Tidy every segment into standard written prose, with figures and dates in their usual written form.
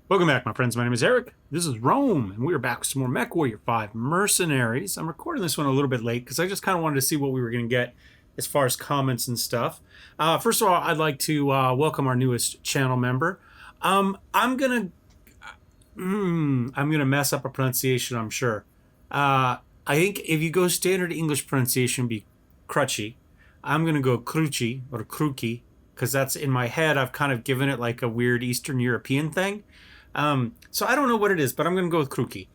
Welcome back, my friends. My name is Eric. This is Rome, and we are back with some more MechWarrior 5 Mercenaries. I'm recording this one a little bit late because I just kind of wanted to see what we were going to get as far as comments and stuff. First of all, I'd like to welcome our newest channel member. I'm gonna mess up a pronunciation, I'm sure. I think if you go standard English pronunciation, it'd be crutchy. I'm gonna go cruchy or kruki because that's in my head. I've kind of given it like a weird Eastern European thing. So I don't know what it is, but I'm going to go with Kruki.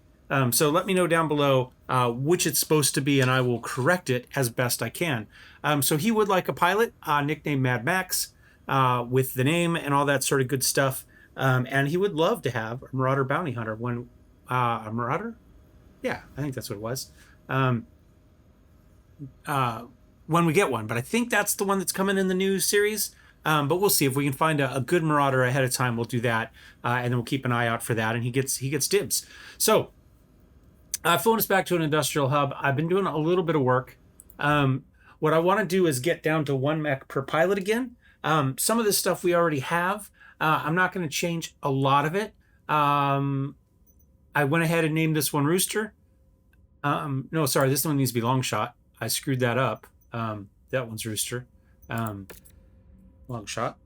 So let me know down below which it's supposed to be, and I will correct it as best I can. So he would like a pilot, nicknamed Mad Max, with the name and all that sort of good stuff. And he would love to have a Marauder Bounty Hunter. A Marauder? Yeah, I think that's what it was. When we get one, but I think that's the one that's coming in the new series. But we'll see if we can find a good Marauder ahead of time. We'll do that, and then we'll keep an eye out for that. And he gets dibs. So I've flown us back to an industrial hub. I've been doing a little bit of work. What I want to do is get down to one mech per pilot again. Some of this stuff we already have. I'm not going to change a lot of it. I went ahead and named this one Rooster. No, sorry, this one needs to be Longshot. I screwed that up. That one's Rooster. Longshot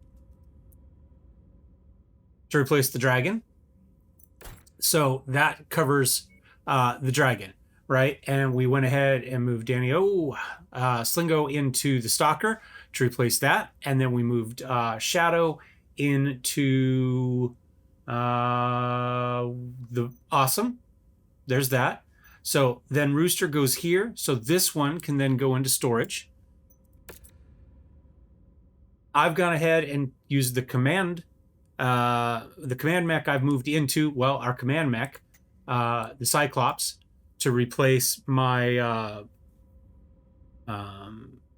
to replace the dragon. So that covers the dragon, right? And we went ahead and moved Danieoo, Slingoh into the stalker to replace that. And then we moved Shadow into the awesome. There's that. So then Rooster goes here. So this one can then go into storage. I've gone ahead and used the command mech I've moved into, well, our command mech, the Cyclops, to replace my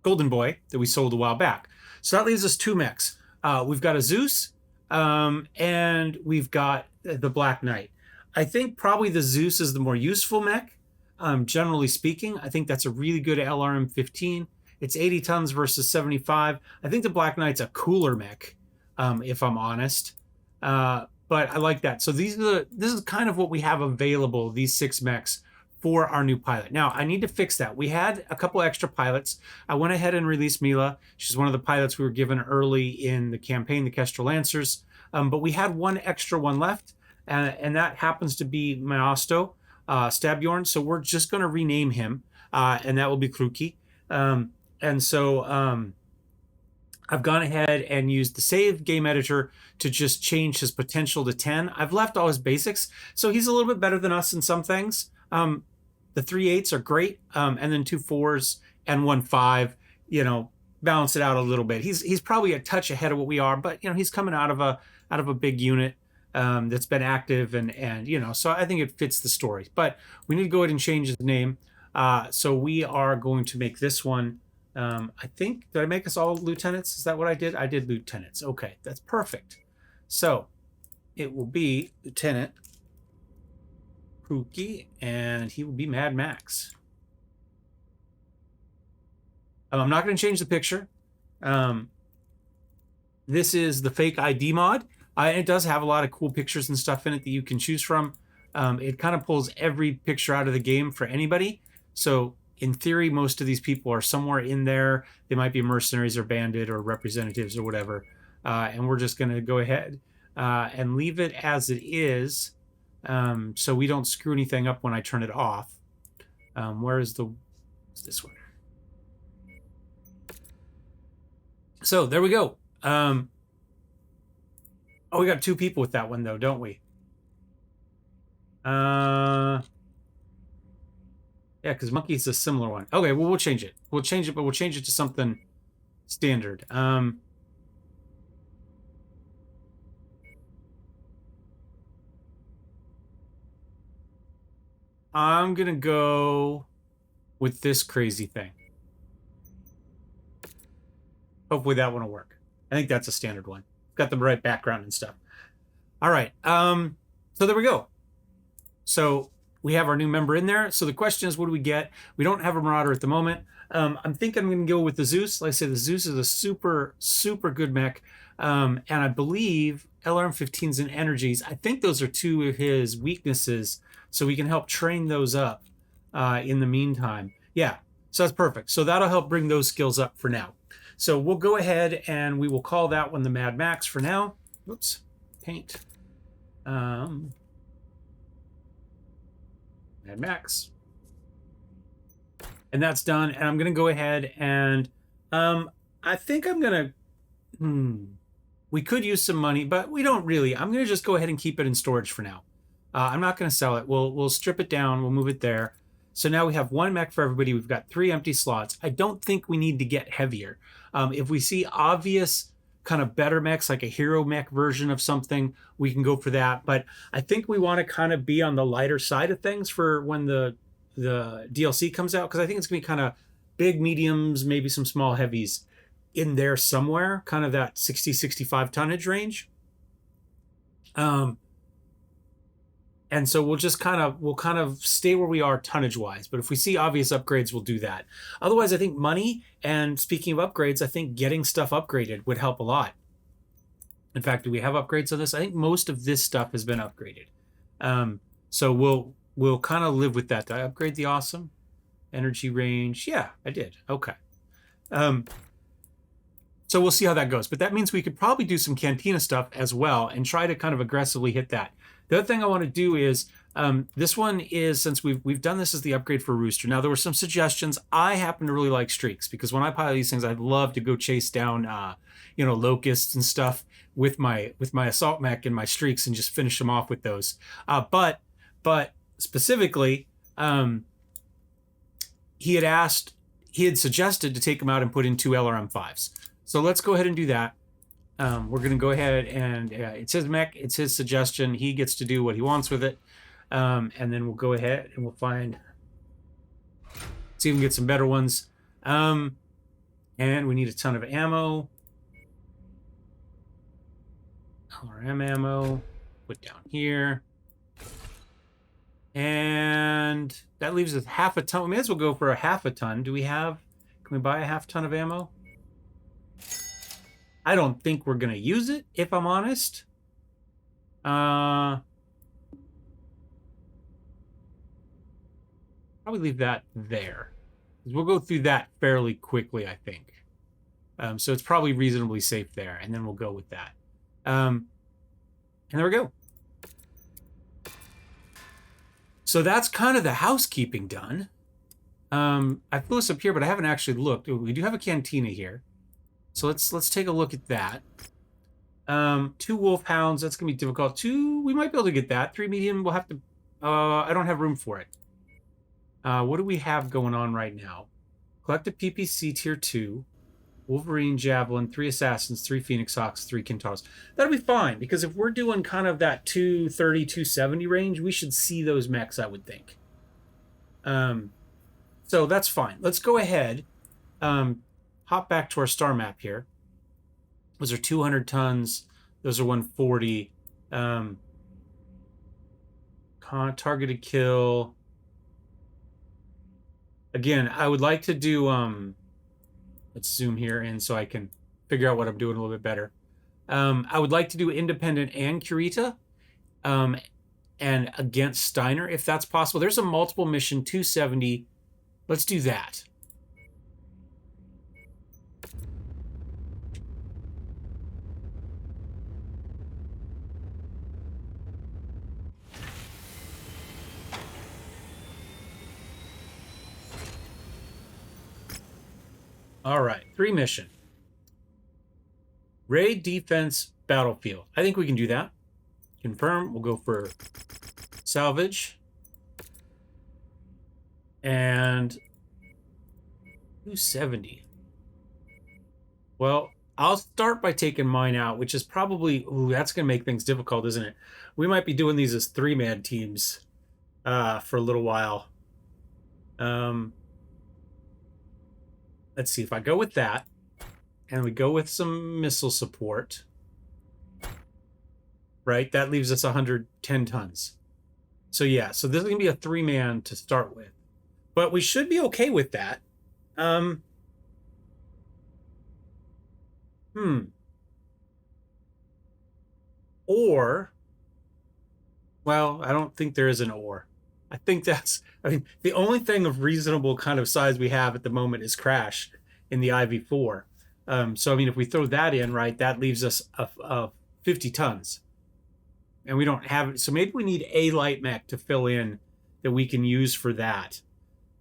Golden Boy that we sold a while back. So that leaves us two mechs. We've got a Zeus, and we've got the Black Knight. I think probably the Zeus is the more useful mech, generally speaking. I think that's a really good LRM-15. It's 80 tons versus 75. I think the Black Knight's a cooler mech, if I'm honest. But I like that. So this is kind of what we have available, these 6 mechs, for our new pilot. Now, I need to fix that. We had a couple extra pilots. I went ahead and released Mila. She's one of the pilots we were given early in the campaign, the Kestrel Lancers. But we had one extra one left, and that happens to be Maosto, Stabbjorn. So we're just going to rename him, and that will be Kruki. And so I've gone ahead and used the save game editor to just change his potential to 10. I've left all his basics, so he's a little bit better than us in some things. The 3 8s are great, and then 2 4s and 1 5, balance it out a little bit. He's probably a touch ahead of what we are, but he's coming out of a big unit that's been active, and so I think it fits the story. But we need to go ahead and change his name. So we are going to make this one. I think, did I make us all lieutenants? Is that what I did? I did lieutenants. Okay, that's perfect. So it will be Lieutenant Kruki, and he will be Mad Max. I'm not going to change the picture. This is the fake ID mod. It does have a lot of cool pictures and stuff in it that you can choose from. It kind of pulls every picture out of the game for anybody. So in theory, most of these people are somewhere in there. They might be mercenaries or bandit or representatives or whatever. And we're just going to go ahead and leave it as it is, so we don't screw anything up when I turn it off. Where is this one? So there we go. Oh, we got 2 people with that one, though, don't we? Yeah, because Monkey's a similar one. Okay, well, we'll change it. We'll change it, but we'll change it to something standard. I'm going to go with this crazy thing. Hopefully that one will work. I think that's a standard one. Got the right background and stuff. All right. So there we go. So we have our new member in there. So the question is, what do we get? We don't have a Marauder at the moment. I'm thinking I'm going to go with the Zeus. Like I said, the Zeus is a super, super good mech. And I believe LRM-15s and energies. I think those are two of his weaknesses, so we can help train those up in the meantime. Yeah, so that's perfect. So that'll help bring those skills up for now. So we'll go ahead and we will call that one the Mad Max for now. Oops, paint. Mad Max. And that's done. And I'm going to go ahead and I think I'm going to... We could use some money, but we don't really. I'm going to just go ahead and keep it in storage for now. I'm not going to sell it. We'll strip it down. We'll move it there. So now we have one mech for everybody. We've got 3 empty slots. I don't think we need to get heavier. If we see obvious kind of better mechs, like a hero mech version of something, we can go for that. But I think we want to kind of be on the lighter side of things for when the DLC comes out, because I think it's going to be kind of big mediums, maybe some small heavies in there somewhere, kind of that 60-65 tonnage range. And so we'll kind of stay where we are tonnage wise, but if we see obvious upgrades, we'll do that. Otherwise, I think money, and speaking of upgrades, I think getting stuff upgraded would help a lot. In fact, do we have upgrades on this? I think most of this stuff has been upgraded. So we'll kind of live with that. Did I upgrade the awesome energy range? Yeah, I did. Okay. So we'll see how that goes. But that means we could probably do some Cantina stuff as well and try to kind of aggressively hit that. The other thing I want to do is, this one is, since we've done this as the upgrade for Rooster. Now, there were some suggestions. I happen to really like streaks, because when I pilot these things, I'd love to go chase down, locusts and stuff with my assault mech and my streaks and just finish them off with those. But specifically, he had suggested to take them out and put in 2 LRM5s. So let's go ahead and do that. We're going to go ahead and it's his mech. It's his suggestion. He gets to do what he wants with it. And then we'll go ahead and we'll see if we can get some better ones. And we need a ton of ammo. LRM ammo. Put down here. And that leaves us half a ton. We may as well go for a half a ton. Can we buy a half ton of ammo? I don't think we're going to use it, if I'm honest. Probably leave that there. We'll go through that fairly quickly, I think. So it's probably reasonably safe there, and then we'll go with that. And there we go. So that's kind of the housekeeping done. I flew this up here, but I haven't actually looked. We do have a cantina here. So let's take a look at that. 2 wolfhounds, that's gonna be difficult. 2, we might be able to get that. 3 medium, we'll have to. I don't have room for it. What do we have going on right now? Collect a PPC tier 2, Wolverine Javelin, 3 assassins, 3 Phoenix Hawks, 3 Kintaros. That'll be fine, because if we're doing kind of that 230, 270 range, we should see those mechs, I would think. So that's fine. Let's go ahead. Hop back to our star map here. Those are 200 tons. Those are 140. Targeted kill. Again, I would like to do... let's zoom here in so I can figure out what I'm doing a little bit better. I would like to do Independent and Kurita. And against Steiner, if that's possible. There's a multiple mission, 270. Let's do that. All right, 3 mission. Raid defense battlefield. I think we can do that. Confirm. We'll go for salvage. And 270. Well, I'll start by taking mine out, which is probably... Ooh, that's going to make things difficult, isn't it? We might be doing these as 3-man teams for a little while. Let's see, if I go with that, and we go with some missile support, right? That leaves us 110 tons. So yeah, so this is going to be a 3-man to start with. But we should be okay with that. Or, well, I don't think there is an or. I think that's, I mean, the only thing of reasonable kind of size we have at the moment is Crash in the IV4. So, I mean, if we throw that in, right, that leaves us a 50 tons. And we don't have it. So maybe we need a light mech to fill in that we can use for that.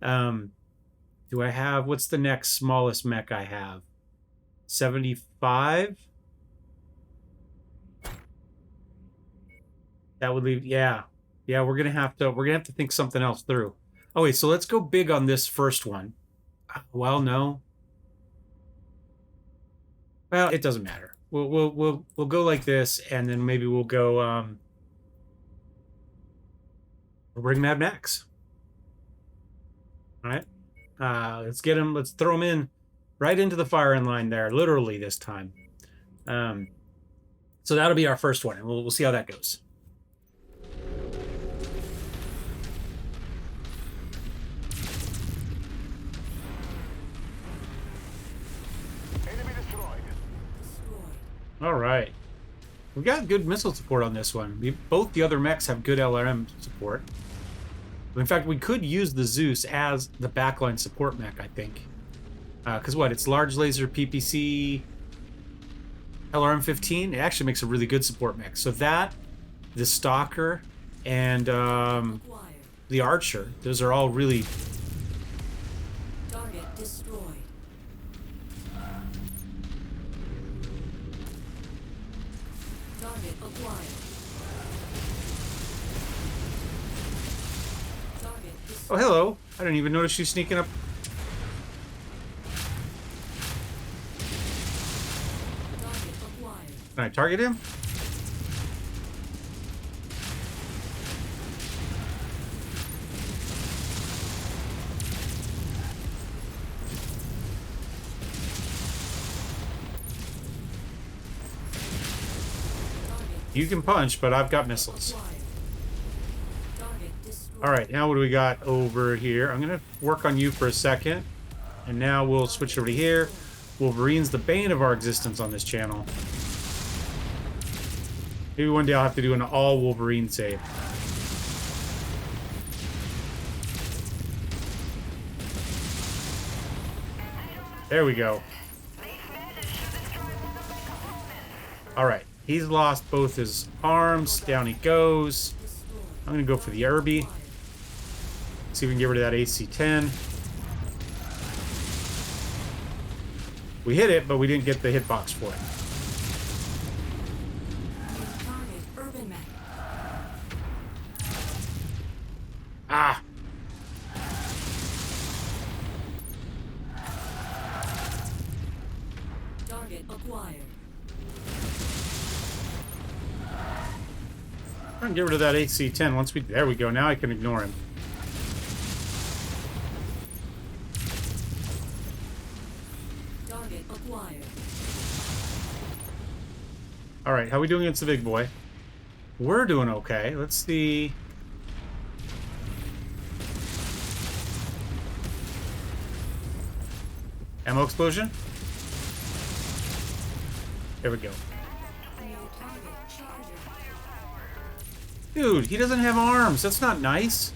Do I have, what's the next smallest mech I have? 75? That would leave, yeah. Yeah, we're gonna have to think something else through. Oh wait, so let's go big on this first one. Well, no. Well, it doesn't matter. We'll go like this, and then maybe we'll go we'll bring Mad Max. All right. Let's get him, let's throw him in right into the firing line there, literally this time. So that'll be our first one, and we'll see how that goes. All right. We got good missile support on this one. Both the other mechs have good LRM support. In fact, we could use the Zeus as the backline support mech, I think. Because what? It's large laser PPC LRM 15. It actually makes a really good support mech. So that, the Stalker, and the Archer, those are all really... Target destroyed. Target acquired. Target destroyed. Oh, hello. I didn't even notice you sneaking up. Target acquired. Can I target him? You can punch, but I've got missiles. All right, now what do we got over here? I'm going to work on you for a second. And now we'll switch over to here. Wolverine's the bane of our existence on this channel. Maybe one day I'll have to do an all Wolverine save. There we go. All right. He's lost both his arms. Down he goes. I'm going to go for the Irby. See if we can get rid of that AC-10. We hit it, but we didn't get the hitbox for it. Ah! Target acquired. I'm gonna get rid of that AC-10 once we... There we go. Now I can ignore him. Target acquired. Alright, how are we doing against the big boy? We're doing okay. Let's see... Ammo explosion? There we go. Dude, he doesn't have arms. That's not nice.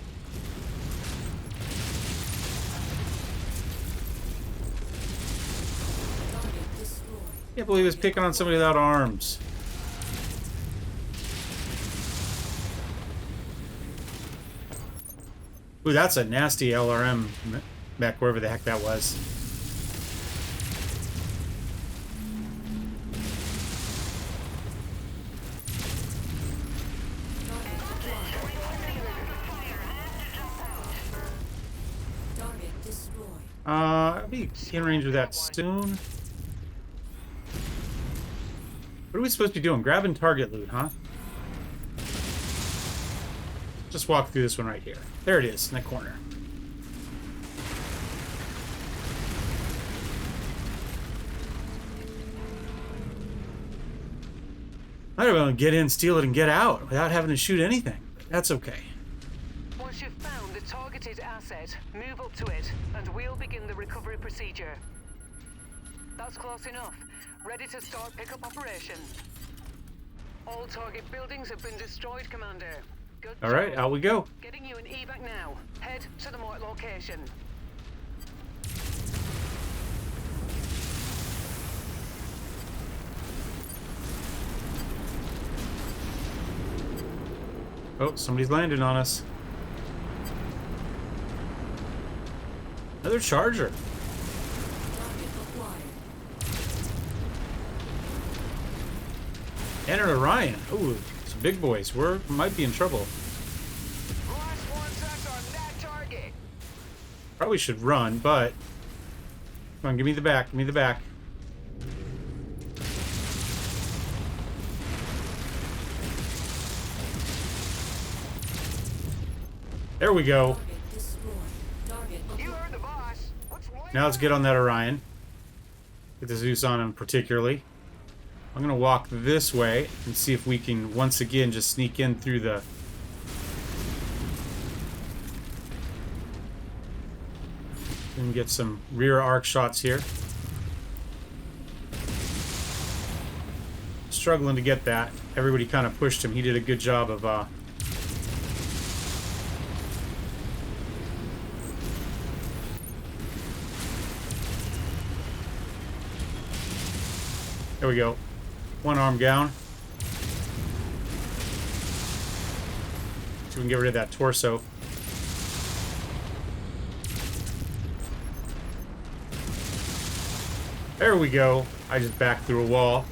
Can't believe he was picking on somebody without arms. Ooh, that's a nasty LRM mech, wherever the heck that was. I'll be in range of that soon. What are we supposed to be doing? Grabbing target loot, huh? Just walk through this one right here. There it is, in that corner. I don't want to get in, steal it, and get out without having to shoot anything. That's okay. Once you've found the targeted asset, move up to it, and we'll begin the recovery procedure. That's close enough. Ready to start pickup operation. All target buildings have been destroyed, Commander. Good All right, job. out we go. Getting you an evac now. Head to the marked location. Oh, somebody's landing on us. Another charger. Target acquired. And an Orion. Ooh, some big boys. We might be in trouble. Last one touch on that target. Probably should run, but... Come on, give me the back. Give me the back. There we go. Target destroyed. Target You acquired. heard the boss. What's one? Now let's get on that Orion. Get the Zeus on him particularly. I'm going to walk this way and see if we can once again just sneak in through the... And get some rear arc shots here. Struggling to get that. Everybody kind of pushed him. He did a good job of... There we go. One arm down. So we can get rid of that torso. There we go. I just backed through a wall.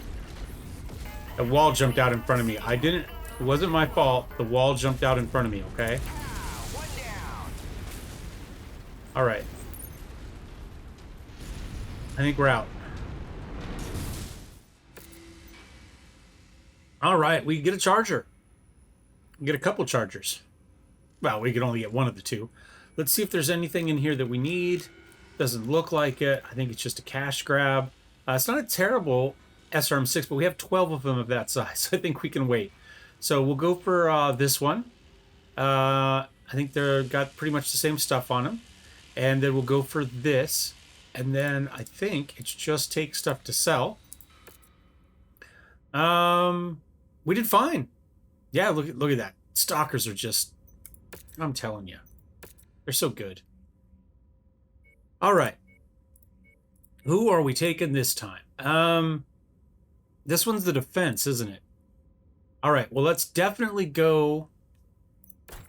The wall jumped out in front of me. I didn't... It wasn't my fault. The wall jumped out in front of me, okay? One down. Alright. I think we're out. Alright, we get a charger. We get a couple chargers. Well, we could only get one of the two. Let's see if there's anything in here that we need. Doesn't look like it. I think it's just a cash grab. It's not a terrible SRM6, but we have 12 of them of that size. So I think we can wait. So we'll go for this one. I think they're got pretty much the same stuff on them. And then we'll go for this. And then I think it's just take stuff to sell. We did fine. Yeah, look at that. Stalkers are just... I'm telling you. They're so good. All right. Who are we taking this time? This one's the defense, isn't it? All right. Well, let's definitely go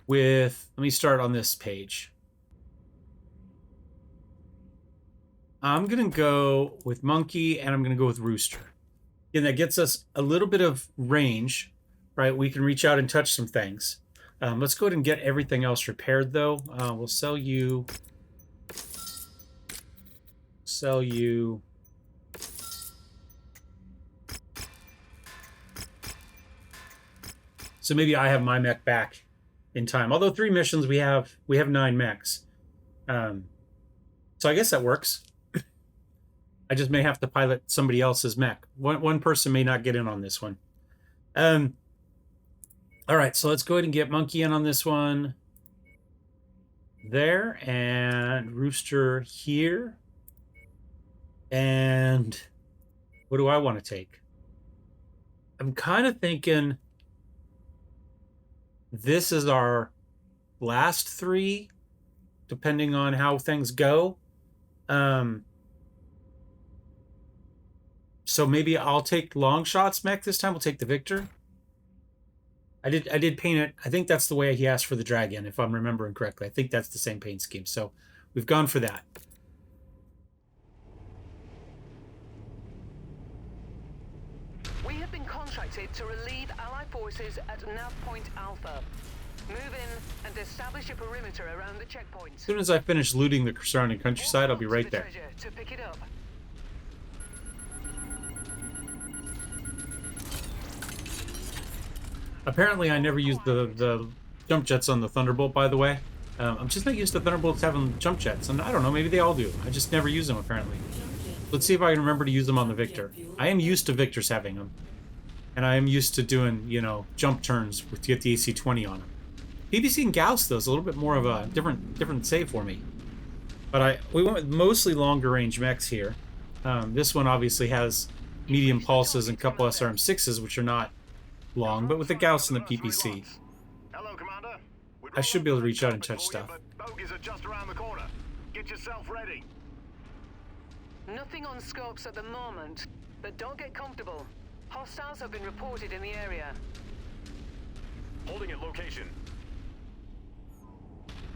with... Let me start on this page. I'm going to go with Monkey, and I'm going to go with Rooster. Again, that gets us a little bit of range, right? We can reach out and touch some things. Let's go ahead and get everything else repaired, though. We'll sell you... Sell you... So maybe I have my mech back in time. Although 3 missions, we have 9 mechs. So I guess that works. I just may have to pilot somebody else's mech. One person may not get in on this one. All right, so let's go ahead and get Monkey in on this one. There, and Rooster here. And what do I want to take? I'm kind of thinking this is our last 3, depending on how things go. So maybe I'll take Longshot's mech this time. We'll take the Victor. I did paint it. I think that's the way he asked for the dragon, if I'm remembering correctly. I think that's the same paint scheme. So we've gone for that. We have been contracted to relieve Allied forces at Nav Point Alpha. Move in and establish a perimeter around the checkpoint. As soon as I finish looting the surrounding countryside, I'll be right there. To pick it up. Apparently, I never used the jump jets on the Thunderbolt, by the way. I'm just not used to Thunderbolts having jump jets, and I don't know, maybe they all do. I just never use them, apparently. Let's see if I can remember to use them on the Victor. I am used to Victors having them. And I am used to doing, you know, jump turns to get the AC-20 on them. BBC and Gauss, though, is a little bit more of a different save for me. But we went with mostly longer range mechs here. This one obviously has medium pulses and a couple SRM6s, which are not long, but with the Gauss and the PPC, Hello, Commander. I should be able to reach out and touch stuff. But bogies are just around the corner. Get yourself ready. Nothing on scopes at the moment, but don't get comfortable. Hostiles have been reported in the area. Holding at location.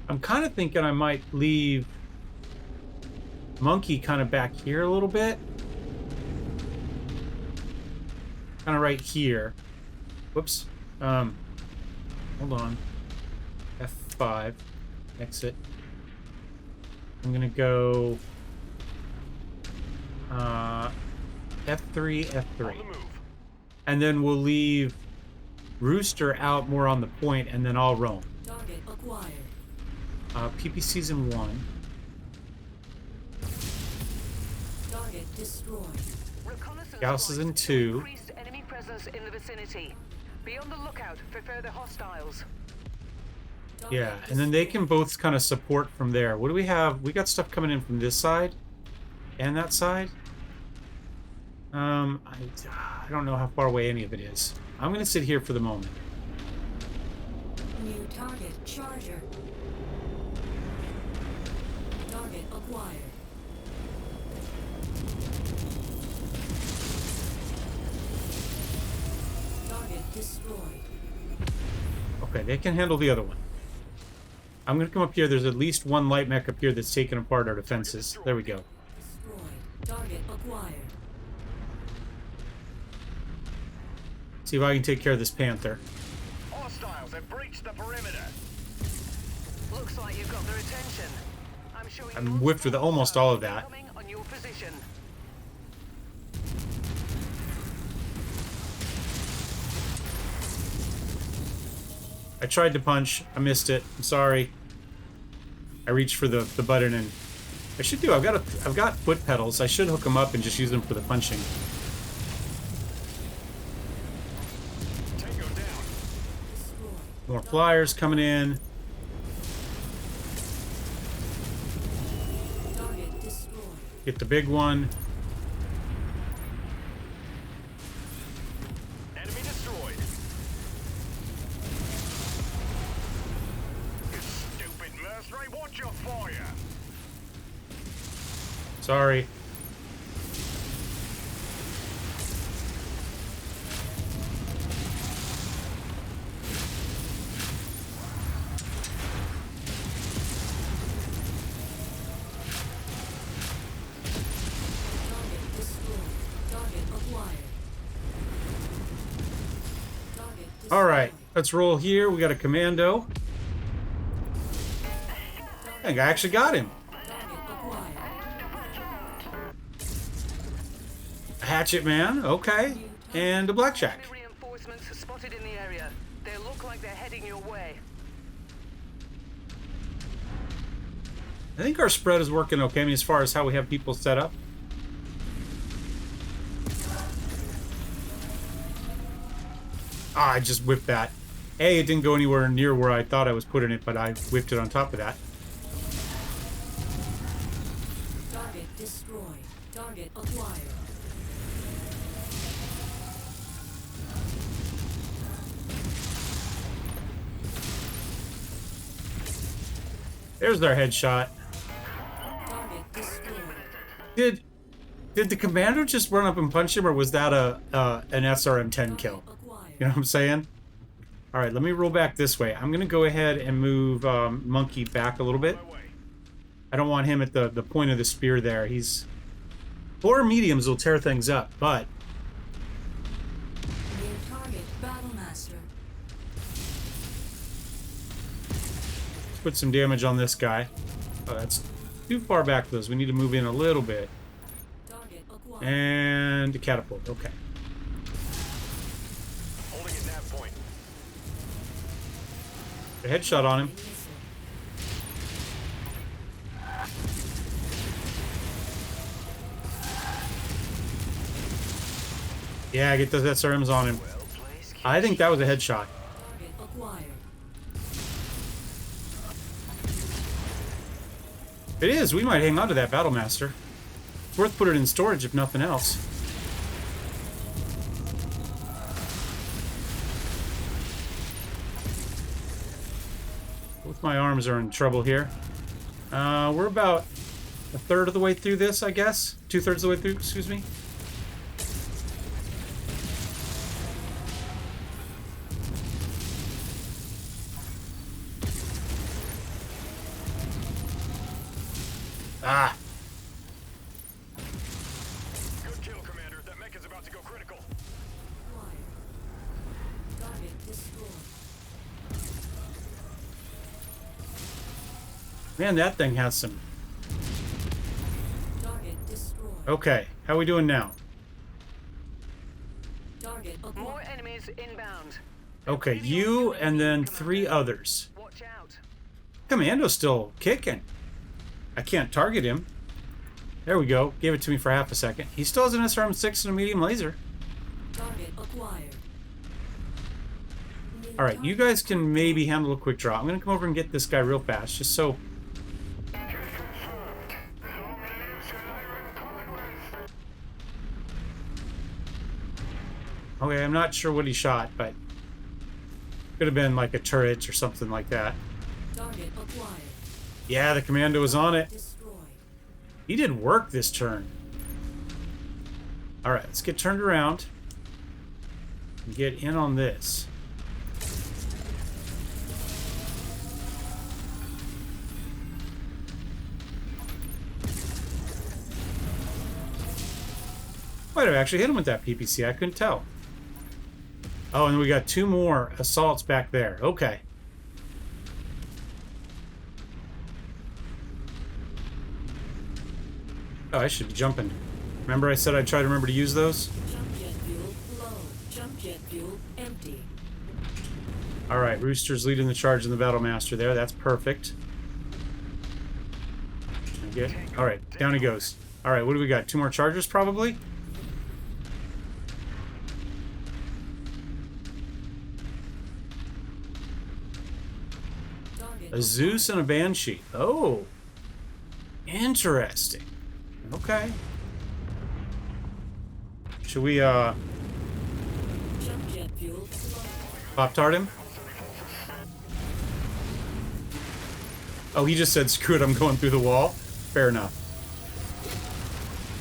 I'm kind of thinking I might leave Monkey kind of back here a little bit. Kind of right here. Whoops. Hold on. F5. Exit. I'm gonna go F3, F3. On the move. And then we'll leave Rooster out more on the point, and then I'll roam. Target acquired. PPC's in 1. Target destroyed. Reconnaissance Gauss is in points 2. increased enemy presence in the vicinity. Be on the lookout for further hostiles. Target Yeah, and then they can destroyed. both kind of support from there. What do we have? We got stuff coming in from this side and that side. I don't know how far away any of it is. I'm gonna sit here for the moment. New target charger. Target acquired. Target destroyed. Okay, they can handle the other one. I'm gonna come up here. There's at least one light mech up here that's taking apart our defenses. There we go. Destroyed. Target acquired. See if I can take care of this Panther. Hostiles have breached the perimeter. Looks like you've got their attention. I'm showing I'm whiffed with almost all of that. Coming on your position. I tried to punch. I missed it. I'm sorry. I reached for the button, and I should do. I've got foot pedals. I should hook them up and just use them for the punching. Tango down. Destroyed. More flyers coming in. Target destroyed. Get the big one. Enemy destroyed. You stupid mercenary, watch your fire. Sorry. Target destroyed. Target acquired. Target destroyed. All right, let's roll here. We got a commando. I think I actually got him. Target acquired. A hatchet man. Okay. And a blackjack. Enemy reinforcements are spotted in the area. They look like they're heading your way. I think our spread is working okay. I mean, as far as how we have people set up. Ah, I just whipped that. A, it didn't go anywhere near where I thought I was putting it, but I whipped it on top of that. Target destroyed. Target acquired. There's their headshot. Target destroyed. Did the commander just run up and punch him, or was that an SRM-10 kill? Acquired. You know what I'm saying? All right, let me roll back this way. I'm gonna go ahead and move Monkey back a little bit. My way. I don't want him at the point of the spear there. He's... 4 mediums will tear things up, but New target Battlemaster. put some damage on this guy. Oh, that's too far back for those. We need to move in a little bit. Target acquired. And a catapult. Okay. Holding at nav point. A headshot on him. Missile. Yeah, get those SRMs on him. Well placed. I think that was a headshot. Target acquired. If it is, we might hang on to that Battlemaster. It's worth putting it in storage if nothing else. Both my arms are in trouble here. We're about a third of the way through this, I guess. 2/3 of the way through, excuse me. Ah! Good kill, Commander. That mech is about to go critical. Acquired. Target destroyed. Man, that thing has some... Target destroyed. Okay, how we doing now? Target More acquired. enemies inbound. Okay, you and then 3 others. Watch out. Commando's still kicking. I can't target him. There we go. Gave it to me for half a second. He still has an SRM-6 and a medium laser. Target acquired. New Alright, you guys can maybe handle a quick draw. I'm going to come over and get this guy real fast, just so... Okay, I'm not sure what he shot, but... Could have been like a turret or something like that. Target acquired. Yeah, the commando was on it. Destroyed. He did work this turn. Alright, let's get turned around. And get in on this. Might have actually hit him with that PPC, I couldn't tell. Oh, and we got 2 more assaults back there. Okay. Oh, I should be jumping. Remember I said I'd try to remember to use those? Jump jet fuel low. Jump jet fuel empty. Alright, Rooster's leading the charge in the Battle Master there. That's perfect. Alright, down he goes. Alright, what do we got? 2 more chargers, probably? Target A Zeus and a Banshee. Oh. Interesting. Okay. Should we, Jump jet fuel low. Pop-tart him? Oh, he just said, screw it, I'm going through the wall. Fair enough.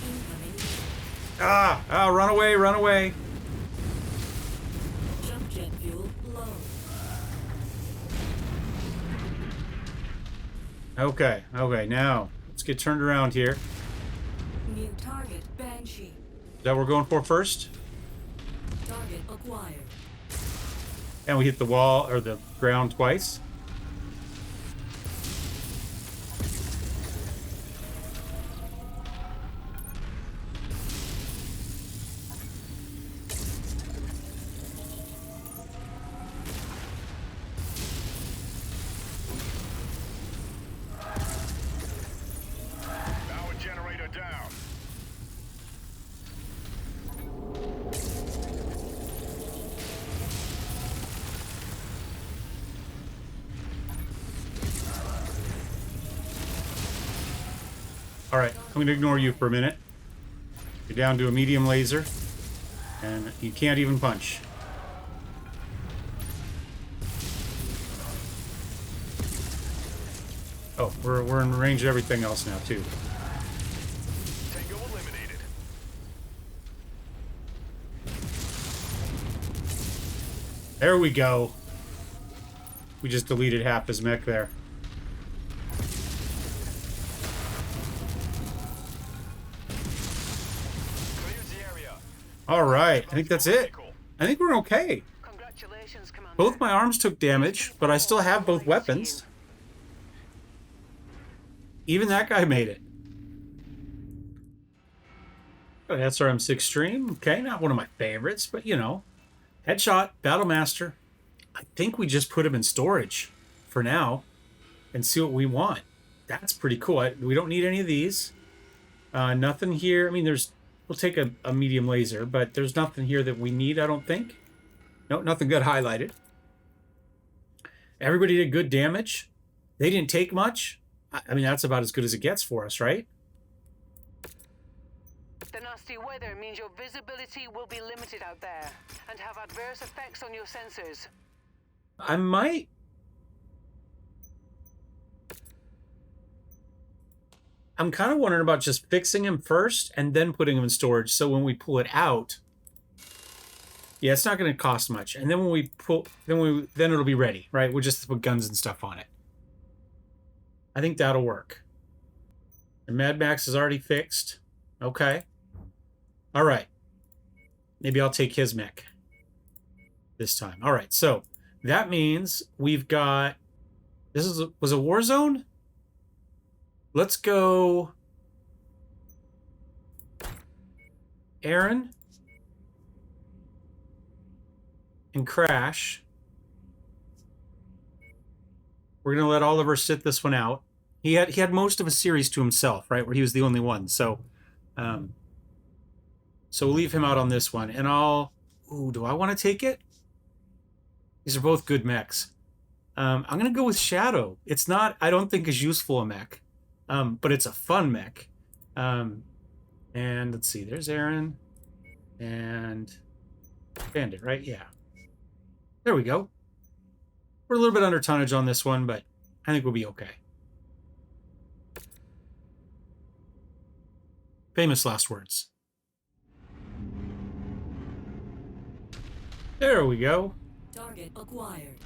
Incoming. Ah! Ah, run away, run away! Jump jet fuel low. Okay, okay, now, let's get turned around here. New target Banshee. Is that what we're going for first? Target acquired. And we hit the wall, or the ground twice. Power generator down. Alright, I'm going to ignore you for a minute. You're down to a medium laser. And you can't even punch. Oh, we're in range of everything else now, too. Tango eliminated. There we go. We just deleted half his mech there. Clears the area. Alright, I think that's it. I think we're okay. Congratulations, Commander. Both my arms took damage, but I still have both weapons. Even that guy made it. Oh, SRM6 stream. Okay, not one of my favorites, but you know. Headshot, Battle Master. I think we just put him in storage for now and see what we want. That's pretty cool. We don't need any of these. Nothing here. I mean, we'll take a medium laser, but there's nothing here that we need, I don't think. No, nothing good highlighted. Everybody did good damage. They didn't take much. I mean, that's about as good as it gets for us, right? The nasty weather means your visibility will be limited out there and have adverse effects on your sensors. I might I'm kind of wondering about just fixing him first and then putting him in storage. So when we pull it out, yeah, it's not going to cost much. And then when we pull, then it'll be ready, right? We'll just put guns and stuff on it. I think that'll work. And Mad Max is already fixed. Okay. All right. Maybe I'll take his mech this time. All right. So that means we've got, was a war zone? Let's go Erin and Crash. We're gonna let Oliver sit this one out. He had most of a series to himself, right, where he was the only one. So, so we'll leave him out on this one. And ooh, do I want to take it? These are both good mechs. I'm gonna go with Shadow. It's not, I don't think, as useful a mech. But it's a fun mech. And let's see, there's Erin and Bandit, right? Yeah. There we go. We're a little bit under tonnage on this one, but I think we'll be okay. Famous last words. There we go. Target acquired.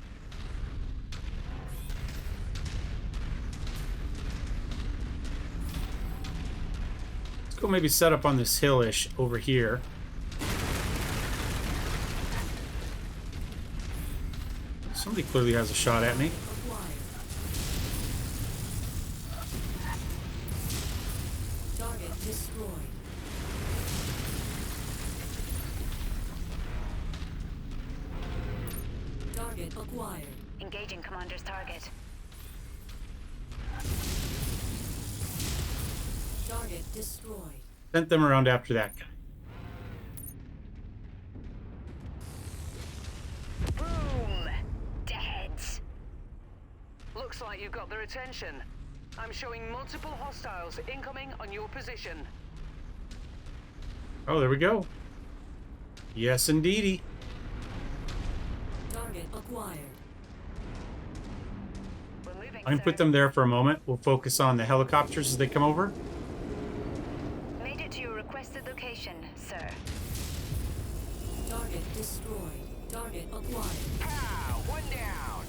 Go maybe set up on this hillish over here. Somebody clearly has a shot at me. Target destroyed. Target acquired. Engaging commander's target. Target destroyed. Sent them around after that guy. Boom! Deads. Looks like you've got their attention. I'm showing multiple hostiles incoming on your position. Oh, there we go. Yes, indeedy. Target acquired. We're moving, I'm gonna put them there for a moment. We'll focus on the helicopters as they come over. Made it to your requested location, sir. Target destroyed. Target acquired. Pow! One down.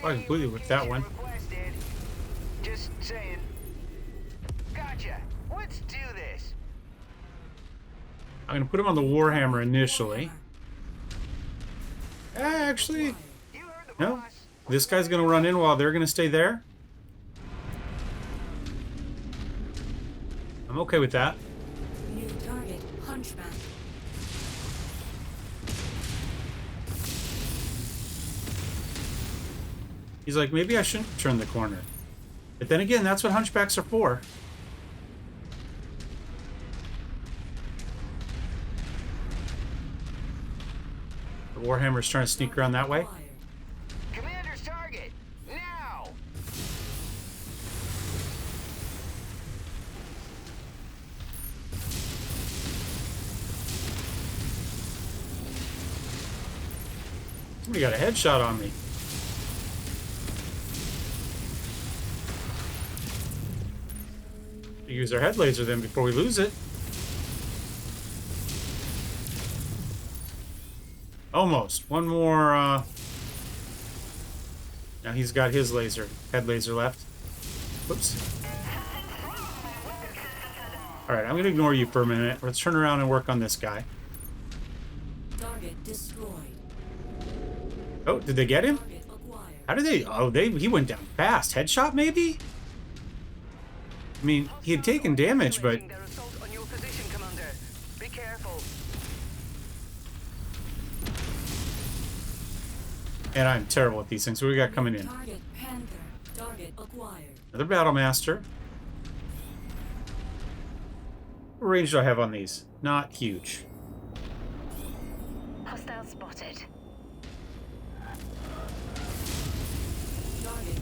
Oh, I completely whipped that one. Requested. Just saying. Gotcha. Let's do this. I'm gonna put him on the Warhammer initially. Actually, You heard the no. boss. This guy's gonna run in while they're gonna stay there. I'm okay with that. New target Hunchback. He's like, maybe I shouldn't turn the corner. But then again, that's what hunchbacks are for. The Warhammer's trying to sneak around that way. Acquired. Commander's target. Now. Somebody got a headshot on me. Use our head laser then before we lose it. Almost. One more, now he's got his head laser left. Whoops. Alright, I'm gonna ignore you for a minute. Let's turn around and work on this guy. Target destroyed. Oh, did they get him? Target acquired. How did they? Oh, he went down fast. Headshot, maybe? I mean, he had taken damage, but... Their assault on your position, Commander. Be careful. And I'm terrible at these things. What do we got coming in? Target Panther. Target acquired. Another Battle Master. What range do I have on these? Not huge. Hostile spotted.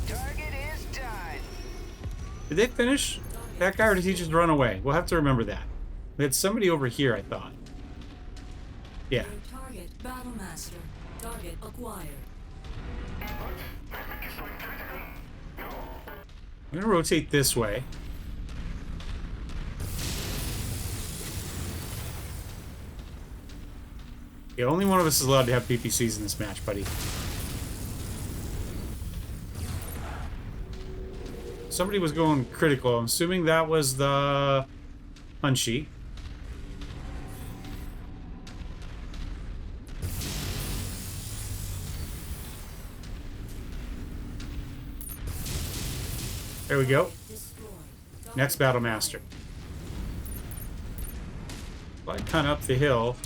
Target is done. Did they finish that guy, or did he just run away? We'll have to remember that. We had somebody over here, I thought. Yeah. New target Battlemaster. Target acquired. I'm gonna rotate this way. Yeah, only one of us is allowed to have PPCs in this match, buddy. Somebody was going critical. I'm assuming that was the Hunchy. There we go. Next Battle Master. Slide kind of up the hill,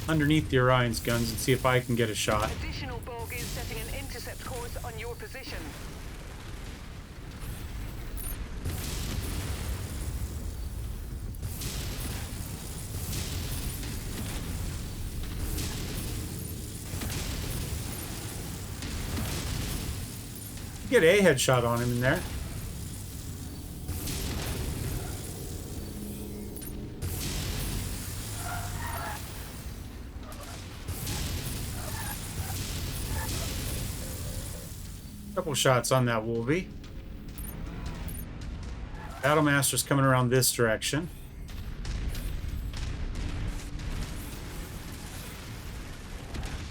underneath the Orion's guns, and see if I can get a shot. Additional bogies setting an intercept course on your position. Get a headshot on him in there. Couple shots on that Wolvie. Battlemaster's coming around this direction.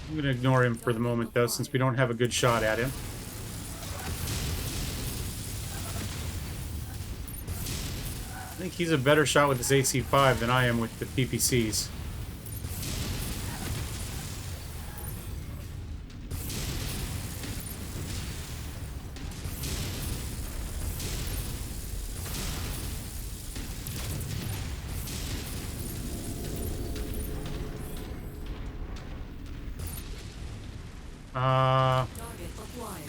I'm going to ignore him for the moment, though, since we don't have a good shot at him. I think he's a better shot with his AC5 than I am with the PPCs. Target acquired.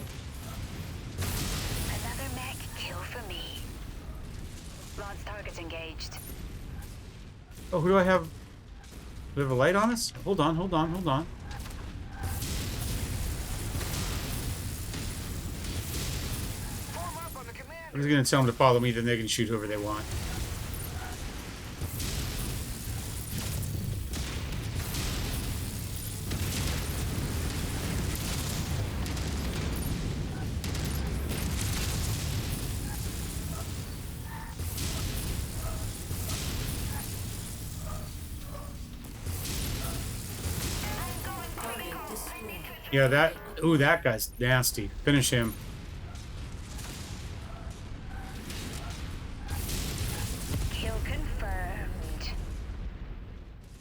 Another mech kill for me. Launch targets engaged. Oh, who do I have? Do we have a light on us? Hold on, hold on, hold on. Form up on the commander. I'm just going to tell them to follow me, then they can shoot whoever they want. Yeah, that... Ooh, that guy's nasty. Finish him. Kill confirmed.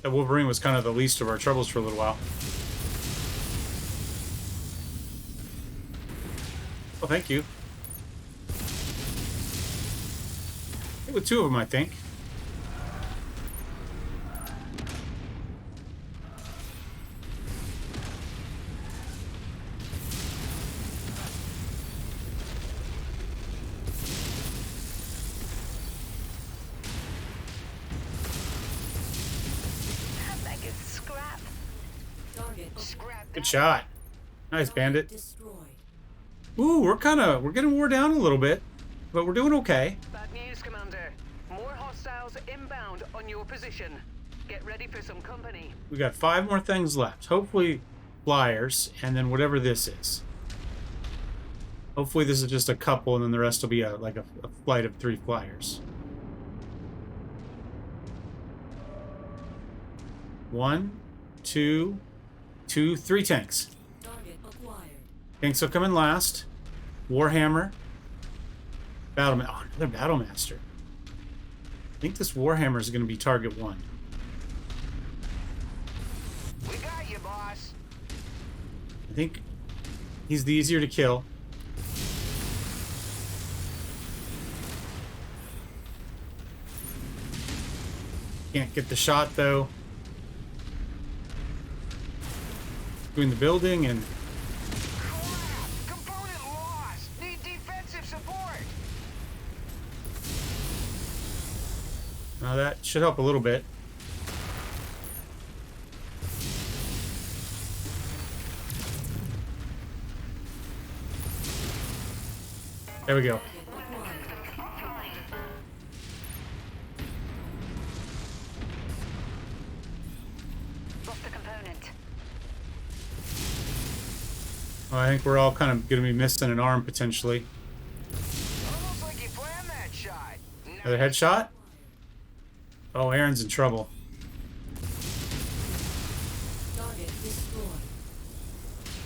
That Wolverine was kind of the least of our troubles for a little while. Oh, thank you. With two of them, I think. Good shot. Nice, Bandit. Destroyed. Ooh, we're getting wore down a little bit, but we're doing okay. Bad news, Commander. More hostiles inbound on your position. Get ready for some company. We got 5 more things left. Hopefully flyers, and then whatever this is. Hopefully this is just a couple, and then the rest will be like a flight of 3 flyers. 1, 2, 3 tanks. Target acquired. Tanks will come in last. Warhammer. Oh, another Battlemaster. I think this Warhammer is going to be target 1. We got you, boss. I think he's the easier to kill. Can't get the shot, though. Between the building and... Crap! Component lost! Need defensive support! Now that should help a little bit. There we go. Lost the component. Well, I think we're all kind of going to be missing an arm, potentially. Almost like you planned Another headshot. Oh, Erin's in trouble. Target destroyed.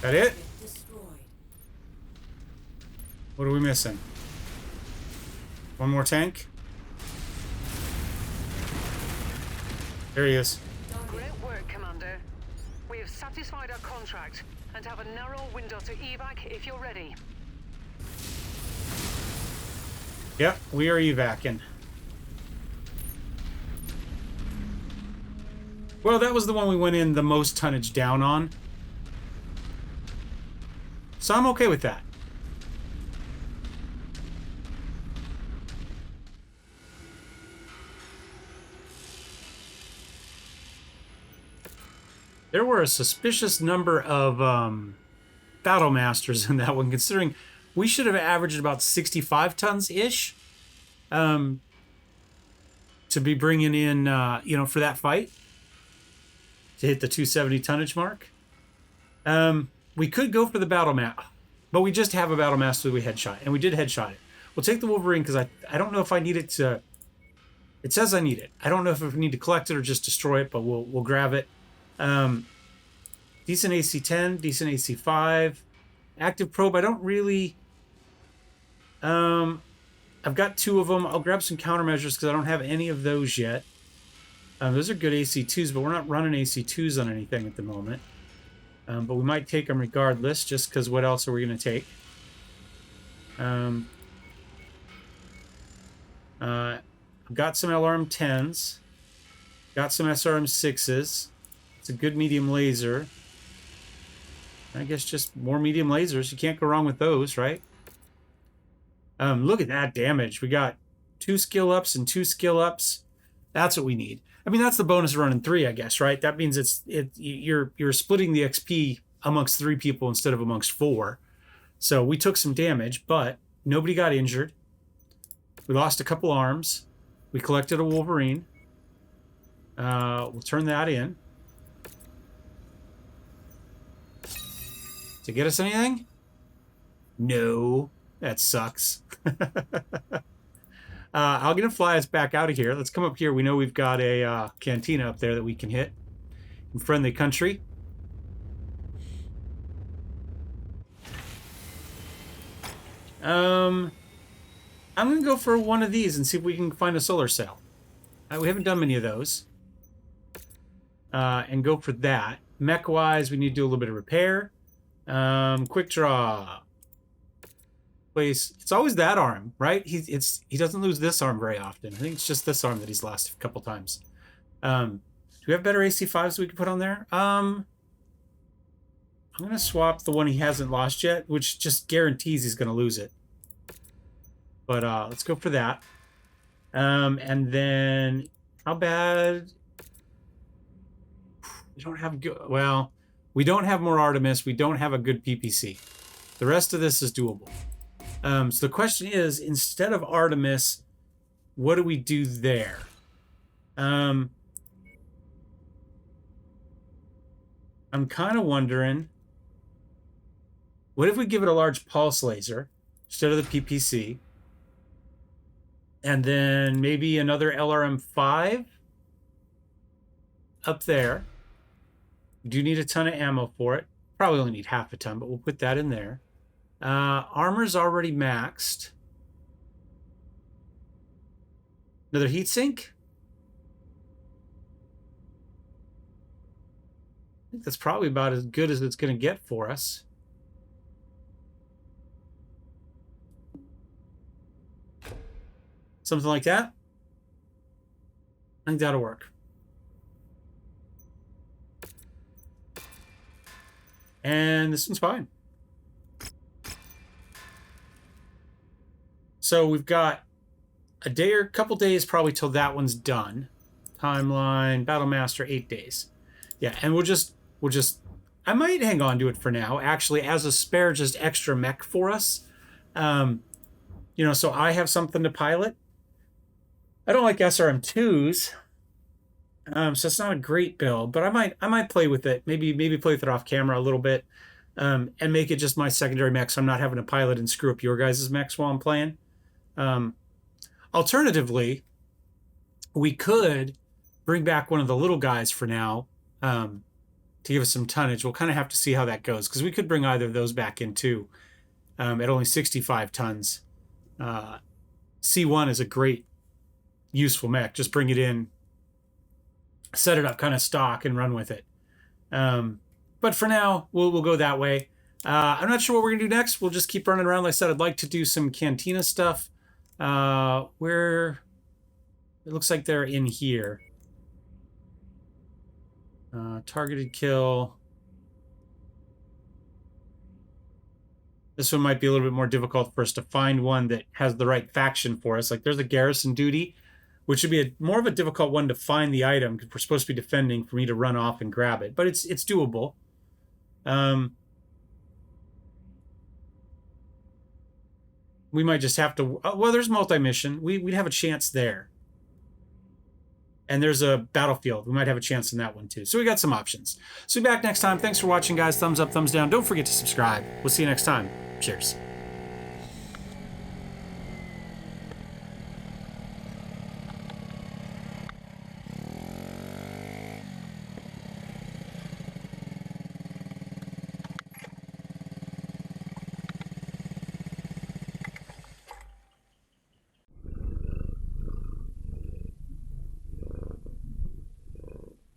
That it? Target destroyed. What are we missing? One more tank? There he is. Great work, Commander. We have satisfied our contract and have a narrow window to evac if you're ready. Yep, we are evacing. Well, that was the one we went in the most tonnage down on. So I'm okay with that. There were a suspicious number of battle masters in that one, considering we should have averaged about 65 tons-ish to be bringing in, for that fight, to hit the 270 tonnage mark. We could go for the battle map, but we just have a battle master that we headshot, and we did headshot it. We'll take the Wolverine because I don't know if I need it to... It says I need it. I don't know if we need to collect it or just destroy it, but we'll grab it. Decent AC-10, decent AC-5. Active probe, I don't really... I've got 2 of them. I'll grab some countermeasures because I don't have any of those yet. Those are good AC-2s, but we're not running AC-2s on anything at the moment. But we might take them regardless, just because what else are we going to take? I've got some LRM-10s. Got some SRM-6s. It's a good medium laser. I guess just more medium lasers. You can't go wrong with those, right? Look at that damage. We got 2 skill ups and 2 skill ups. That's what we need. I mean, that's the bonus of running 3, I guess, right? That means you're splitting the XP amongst 3 people instead of amongst 4. So we took some damage, but nobody got injured. We lost a couple arms. We collected a Wolverine. We'll turn that in. To get us anything? No. That sucks. I'm going to fly us back out of here. Let's come up here. We know we've got a cantina up there that we can hit in friendly country. I'm going to go for one of these and see if we can find a solar cell. We haven't done many of those. And go for that. Mech-wise, we need to do a little bit of repair. Quickdraw. Place. It's always that arm, right? He doesn't lose this arm very often. I think it's just this arm that he's lost a couple times. Do we have better AC-5s we can put on there? I'm gonna swap the one he hasn't lost yet, which just guarantees he's gonna lose it. But let's go for that. And then how bad? We don't have good. Well, we don't have more Artemis. We don't have a good PPC. The rest of this is doable. So the question is, instead of Artemis, what do we do there? I'm kind of wondering, what if we give it a large pulse laser instead of the PPC? And then maybe another LRM-5 up there. We do need a ton of ammo for it. Probably only need half a ton, but we'll put that in there. Armor's already maxed. Another heatsink? I think that's probably about as good as it's going to get for us. Something like that. I think that'll work. And this one's fine. So we've got a day or a couple days probably till that one's done. Timeline, Battlemaster, 8 days. Yeah, and we'll just I might hang on to it for now, actually, as a spare, just extra mech for us. So I have something to pilot. I don't like SRM2s. So it's not a great build, but I might play with it. Maybe play with it off camera a little bit. And make it just my secondary mech so I'm not having to pilot and screw up your guys' mechs while I'm playing. I'll Alternatively, we could bring back one of the little guys for now to give us some tonnage. We'll kind of have to see how that goes, because we could bring either of those back in too at only 65 tons. C1 is a great, useful mech. Just bring it in, set it up kind of stock, and run with it. But for now, we'll go that way. I'm not sure what we're going to do next. We'll just keep running around. Like I said, I'd like to do some Cantina stuff. Where it looks like they're in here. Targeted kill. This one might be a little bit more difficult for us to find one that has the right faction for us. Like there's a garrison duty, which would be more of a difficult one to find the item, because we're supposed to be defending, for me to run off and grab it. But it's doable. We might just have to... well, there's multi-mission. We'd have a chance there. And there's a battlefield. We might have a chance in that one too. So we got some options. So be back next time. Thanks for watching, guys. Thumbs up, thumbs down. Don't forget to subscribe. We'll see you next time. Cheers.